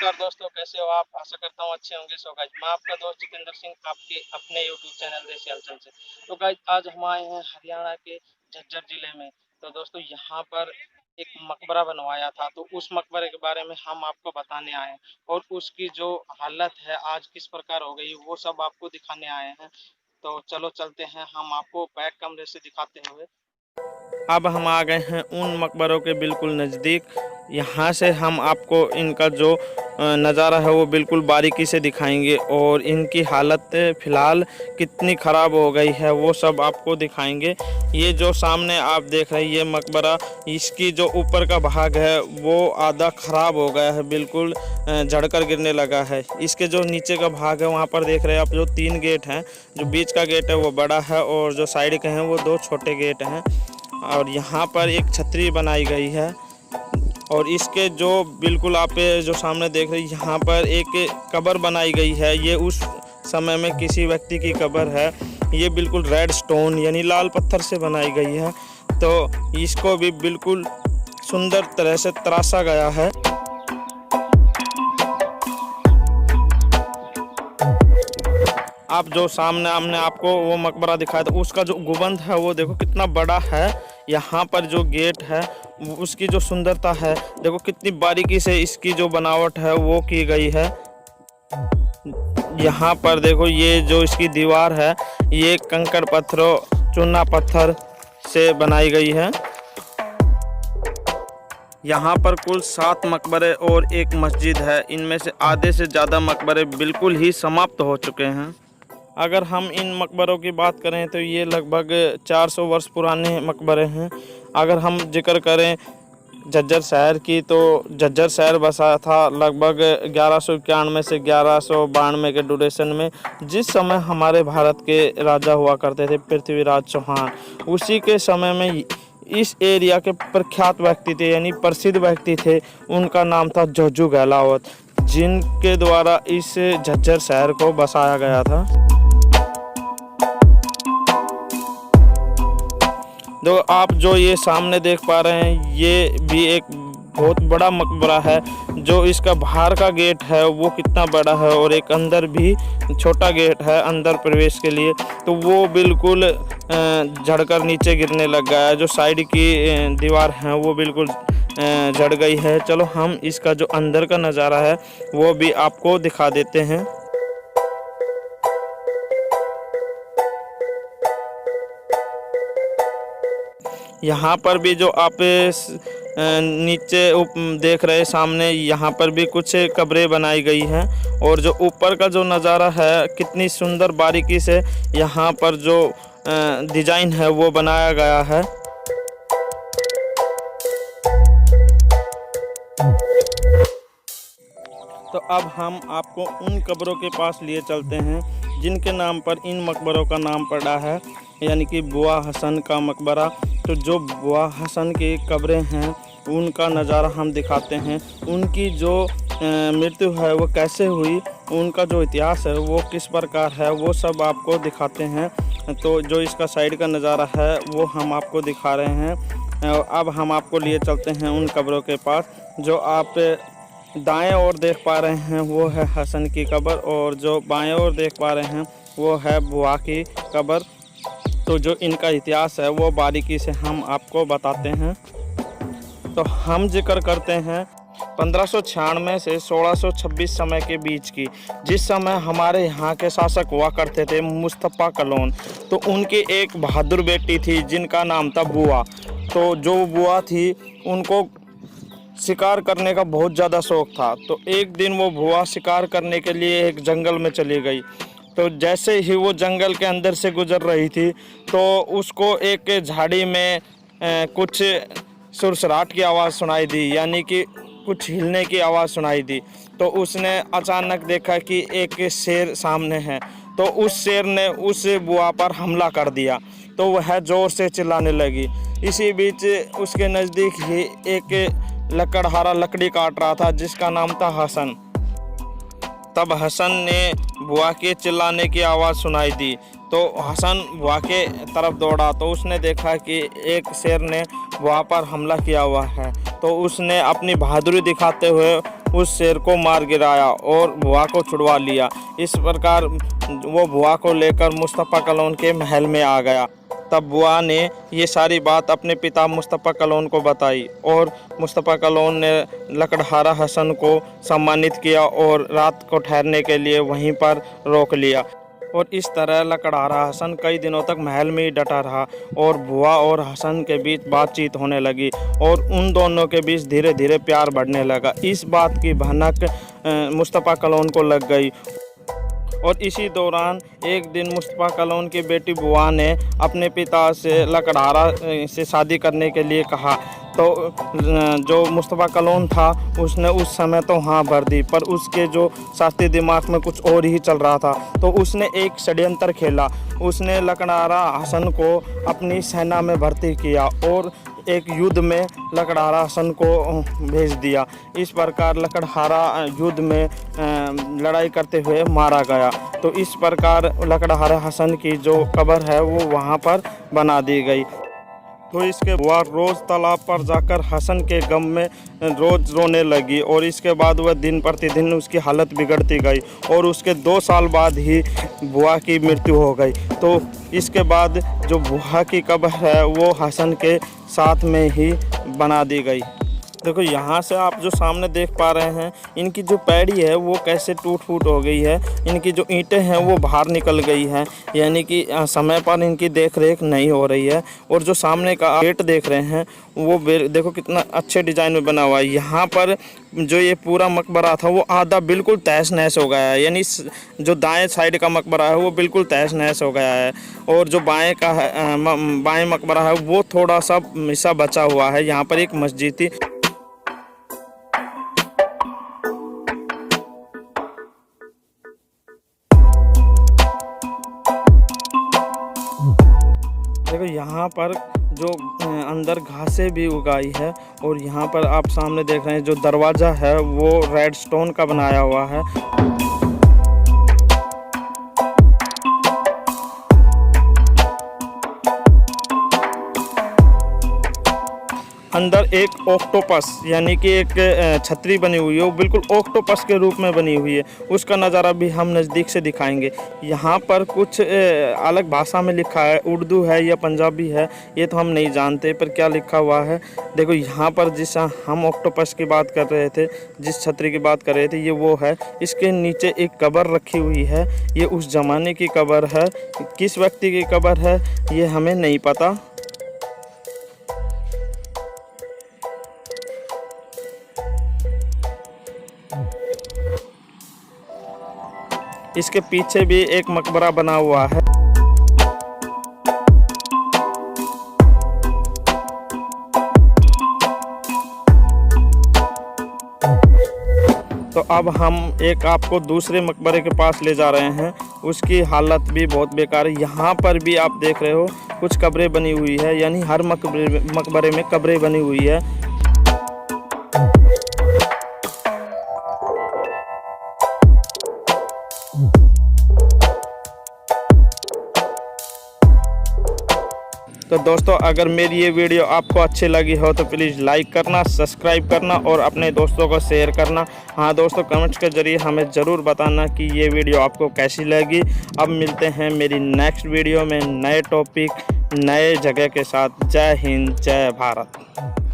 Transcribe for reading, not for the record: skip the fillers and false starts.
नमस्कार दोस्तों, कैसे हो आप? आशा करता हूँ अच्छे होंगे। सो गाइस, मैं आपका दोस्त जितेंद्र सिंह आपके अपने यूट्यूब चैनल देसी हलचल से। तो गाइस, आज हम आए हैं हरियाणा के झज्जर जिले में। तो दोस्तों, यहाँ पर एक मकबरा बनवाया था, तो उस मकबरे के बारे में हम आपको बताने आए हैं और उसकी जो हालत है आज किस प्रकार हो गई वो सब आपको दिखाने आए हैं। तो चलो चलते हैं, हम आपको बैक कमरे से दिखाते हुए। अब हम आ गए हैं उन मकबरों के बिल्कुल नज़दीक। यहाँ से हम आपको इनका जो नज़ारा है वो बिल्कुल बारीकी से दिखाएंगे और इनकी हालत फ़िलहाल कितनी ख़राब हो गई है वो सब आपको दिखाएंगे। ये जो सामने आप देख रहे हैं ये मकबरा, इसकी जो ऊपर का भाग है वो आधा ख़राब हो गया है, बिल्कुल झड़कर गिरने लगा है। इसके जो नीचे का भाग है वहाँ पर देख रहे हैं आप, जो 3 गेट हैं, जो बीच का गेट है वो बड़ा है और जो साइड के हैं वो 2 छोटे गेट हैं। और यहाँ पर एक छतरी बनाई गई है और इसके जो बिल्कुल आप जो सामने देख रहे हैं यहाँ पर एक कब्र बनाई गई है। ये उस समय में किसी व्यक्ति की कब्र है। ये बिल्कुल रेड स्टोन यानी लाल पत्थर से बनाई गई है। तो इसको भी बिल्कुल सुंदर तरह से तराशा गया है। आप जो सामने हमने आपको वो मकबरा दिखाया था उसका जो गुंबद है वो देखो कितना बड़ा है। यहाँ पर जो गेट है उसकी जो सुंदरता है देखो, कितनी बारीकी से इसकी जो बनावट है वो की गई है। यहाँ पर देखो ये जो इसकी दीवार है ये कंकड़ पत्थरों, चूना पत्थर से बनाई गई है। यहाँ पर कुल 7 मकबरे और एक मस्जिद है। इनमें से आधे से ज़्यादा मकबरे बिल्कुल ही समाप्त हो चुके हैं। अगर हम इन मकबरों की बात करें तो ये लगभग 400 वर्ष पुराने मकबरे हैं। अगर हम जिक्र करें झज्जर शहर की तो झज्जर शहर बसा था लगभग 1191 से 1192 के ड्यूरेशन में, जिस समय हमारे भारत के राजा हुआ करते थे पृथ्वीराज चौहान। उसी के समय में इस एरिया के प्रख्यात व्यक्ति थे यानी प्रसिद्ध व्यक्ति थे, उनका नाम था जोजू गहलावत, जिनके द्वारा इस झज्जर शहर को बसाया गया था। तो आप जो ये सामने देख पा रहे हैं ये भी एक बहुत बड़ा मकबरा है। जो इसका बाहर का गेट है वो कितना बड़ा है और एक अंदर भी छोटा गेट है अंदर प्रवेश के लिए, तो वो बिल्कुल झड़कर नीचे गिरने लग गया है। जो साइड की दीवार है वो बिल्कुल झड़ गई है। चलो हम इसका जो अंदर का नज़ारा है वो भी आपको दिखा देते हैं। यहाँ पर भी जो आप नीचे देख रहे सामने, यहाँ पर भी कुछ कब्रें बनाई गई हैं और जो ऊपर का जो नज़ारा है कितनी सुंदर बारीकी से यहाँ पर जो डिज़ाइन है वो बनाया गया है। तो अब हम आपको उन कब्रों के पास लिए चलते हैं जिनके नाम पर इन मकबरों का नाम पड़ा है, यानी कि बुआ हसन का मकबरा। तो जो बुआ हसन की कब्रें हैं उनका नज़ारा हम दिखाते हैं। उनकी जो मृत्यु है वो कैसे हुई, उनका जो इतिहास है वो किस प्रकार है, वो सब आपको दिखाते हैं। तो जो इसका साइड का नज़ारा है वो हम आपको दिखा रहे हैं। अब हम आपको लिए चलते हैं उन कब्रों के पास। जो आप दाएं ओर देख पा रहे हैं वो है हसन की कब्र और जो बाएं ओर देख पा रहे हैं वो है बुआ की कब्र। तो जो इनका इतिहास है वो बारीकी से हम आपको बताते हैं। तो हम जिक्र करते हैं 1596 से 1626 समय के बीच की, जिस समय हमारे यहाँ के शासक हुआ करते थे मुस्तफ़ा कलोन। तो उनकी एक बहादुर बेटी थी जिनका नाम था बुआ। तो जो बुआ थी उनको शिकार करने का बहुत ज़्यादा शौक़ था। तो एक दिन वो बुआ शिकार करने के लिए एक जंगल में चली गई। तो जैसे ही वो जंगल के अंदर से गुजर रही थी तो उसको एक झाड़ी में कुछ सुरसराहट की आवाज़ सुनाई दी, यानी कि कुछ हिलने की आवाज़ सुनाई दी। तो उसने अचानक देखा कि एक शेर सामने है। तो उस शेर ने उस बुआ पर हमला कर दिया। तो वह ज़ोर से चिल्लाने लगी। इसी बीच उसके नज़दीक ही एक लकड़हारा लकड़ी काट रहा था जिसका नाम था हसन। तब हसन ने बुआ के चिल्लाने की आवाज़ सुनाई दी। तो हसन बुआ के तरफ दौड़ा तो उसने देखा कि एक शेर ने बुआ पर हमला किया हुआ है। तो उसने अपनी बहादुरी दिखाते हुए उस शेर को मार गिराया और बुआ को छुड़वा लिया। इस प्रकार वो बुआ को लेकर मुस्तफ़ा कलोन के महल में आ गया। तब बुआ ने ये सारी बात अपने पिता मुस्तफ़ा कलोन को बताई और मुस्तफ़ा कलोन ने लकड़हारा हसन को सम्मानित किया और रात को ठहरने के लिए वहीं पर रोक लिया। और इस तरह लकड़हारा हसन कई दिनों तक महल में ही डटा रहा और बुआ और हसन के बीच बातचीत होने लगी और उन दोनों के बीच धीरे धीरे प्यार बढ़ने लगा। इस बात की भनक मुस्तफ़ा कलोन को लग गई और इसी दौरान एक दिन मुस्तफ़ा कलोन की बेटी बुआ ने अपने पिता से लकड़हारा से शादी करने के लिए कहा। तो जो मुस्तफ़ा कलोन था उसने उस समय तो हाँ भर दी, पर उसके जो शास्त्री दिमाग में कुछ और ही चल रहा था। तो उसने एक षड्यंत्र खेला। उसने लकड़हारा हसन को अपनी सेना में भर्ती किया और एक युद्ध में लकड़हारा हसन को भेज दिया। इस प्रकार लकड़हारा युद्ध में लड़ाई करते हुए मारा गया। तो इस प्रकार लकड़हारा हसन की जो कब्र है वो वहाँ पर बना दी गई। तो इसके बाद रोज़ तालाब पर जाकर हसन के गम में रोज़ रोने लगी और इसके बाद वह दिन प्रतिदिन उसकी हालत बिगड़ती गई और उसके 2 साल बाद ही बुआ की मृत्यु हो गई। तो इसके बाद जो बुआ की कब्र है वो हसन के साथ में ही बना दी गई। देखो यहाँ से आप जो सामने देख पा रहे हैं, इनकी जो पैड़ी है वो कैसे टूट फूट हो गई है। इनकी जो ईंटें हैं वो बाहर निकल गई हैं, यानी कि समय पर इनकी देख रेख नहीं हो रही है। और जो सामने का गेट देख रहे हैं वो देखो कितना अच्छे डिज़ाइन में बना हुआ है। यहाँ पर जो ये पूरा मकबरा था वो आधा बिल्कुल तहस नहस हो गया है, यानी जो दाएँ साइड का मकबरा है वो बिल्कुल तहस नहस हो गया है और जो बाएँ का है बाएँ मकबरा है वो थोड़ा सा हिस्सा बचा हुआ है। यहाँ पर एक मस्जिद थी। देखो यहाँ पर जो अंदर घासें भी उगाई है और यहाँ पर आप सामने देख रहे हैं जो दरवाज़ा है वो रेड स्टोन का बनाया हुआ है। अंदर एक ऑक्टोपस यानी कि एक छतरी बनी हुई है, वो बिल्कुल ऑक्टोपस के रूप में बनी हुई है। उसका नज़ारा भी हम नज़दीक से दिखाएंगे। यहाँ पर कुछ अलग भाषा में लिखा है, उर्दू है या पंजाबी है ये तो हम नहीं जानते, पर क्या लिखा हुआ है देखो। यहाँ पर जिस हम ऑक्टोपस की बात कर रहे थे, जिस छतरी की बात कर रहे थे, ये वो है। इसके नीचे एक कब्र रखी हुई है, ये उस ज़माने की कब्र है। किस व्यक्ति की कब्र है ये हमें नहीं पता। इसके पीछे भी एक मकबरा बना हुआ है। तो अब हम एक आपको दूसरे मकबरे के पास ले जा रहे हैं। उसकी हालत भी बहुत बेकार है। यहाँ पर भी आप देख रहे हो कुछ कब्रें बनी हुई है, यानी हर मकबरे में कब्रें बनी हुई है। तो दोस्तों अगर मेरी ये वीडियो आपको अच्छी लगी हो तो प्लीज़ लाइक करना, सब्सक्राइब करना और अपने दोस्तों को शेयर करना। हाँ दोस्तों, कमेंट्स के ज़रिए हमें ज़रूर बताना कि ये वीडियो आपको कैसी लगी। अब मिलते हैं मेरी नेक्स्ट वीडियो में नए टॉपिक, नए जगह के साथ। जय हिंद, जय भारत।